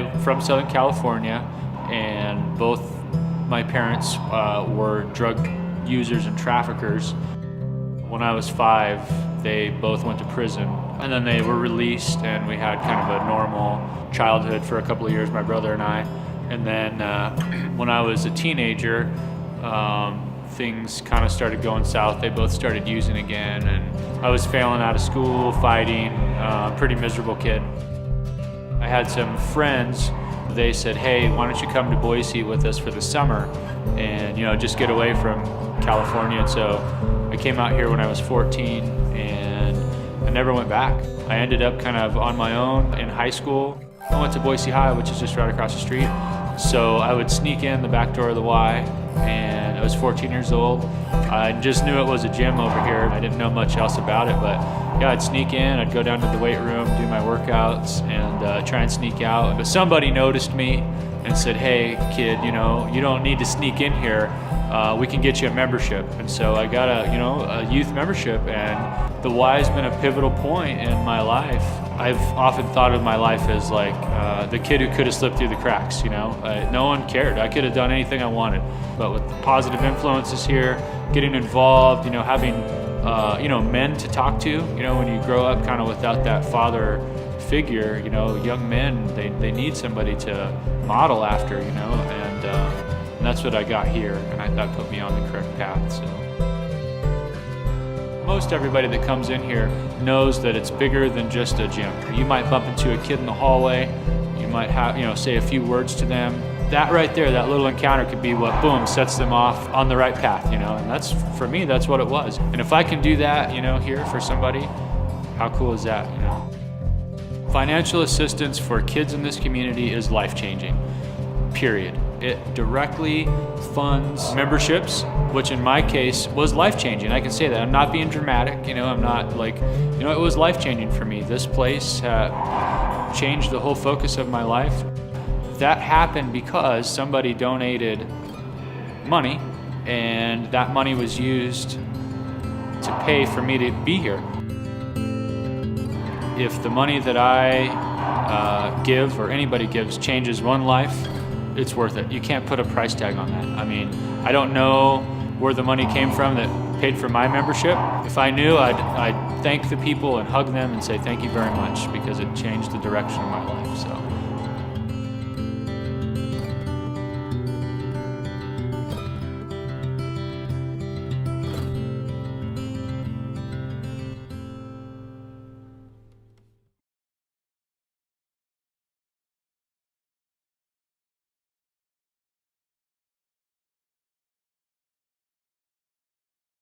I'm from Southern California, and both my parents were drug users and traffickers. When I was 5, they both went to prison, and then they were released, and we had kind of a normal childhood for a couple of years, my brother and I. And then when I was a teenager, things kind of started going south. They both started using again, and I was failing out of school, fighting, pretty miserable kid. I had some friends, they said, hey, why don't you come to Boise with us for the summer and, just get away from California. And so I came out here when I was 14, and I never went back. I ended up kind of on my own in high school. I went to Boise High, which is just right across the street. So I would sneak in the back door of the Y, and I was 14 years old. I just knew it was a gym over here. I didn't know much else about it, but yeah, I'd sneak in, I'd go down to the weight room, do my workouts, and try and sneak out. But somebody noticed me and said, hey kid, you don't need to sneak in here. We can get you a membership. And so I got a youth membership, and the Y's been a pivotal point in my life. I've often thought of my life as like the kid who could have slipped through the cracks, no one cared. I could have done anything I wanted. But with the positive influences here, getting involved, having men to talk to, when you grow up kind of without that father figure, young men, they need somebody to model after, and that's what I got here, and that put me on the correct path. So most everybody that comes in here knows that it's bigger than just a gym. You might bump into a kid in the hallway, you might have, say a few words to them. That right there, that little encounter could be what, boom, sets them off on the right path, and that's, for me, that's what it was. And if I can do that, here for somebody, how cool is that, Financial assistance for kids in this community is life-changing, period. It directly funds memberships, which in my case was life-changing. I can say that. I'm not being dramatic, I'm not like, it was life-changing for me. This place changed the whole focus of my life. That happened because somebody donated money, and that money was used to pay for me to be here. If the money that I give, or anybody gives, changes one life, it's worth it. You can't put a price tag on that. I mean, I don't know where the money came from that paid for my membership. If I knew, I'd thank the people and hug them and say thank you very much, because it changed the direction of my life. So.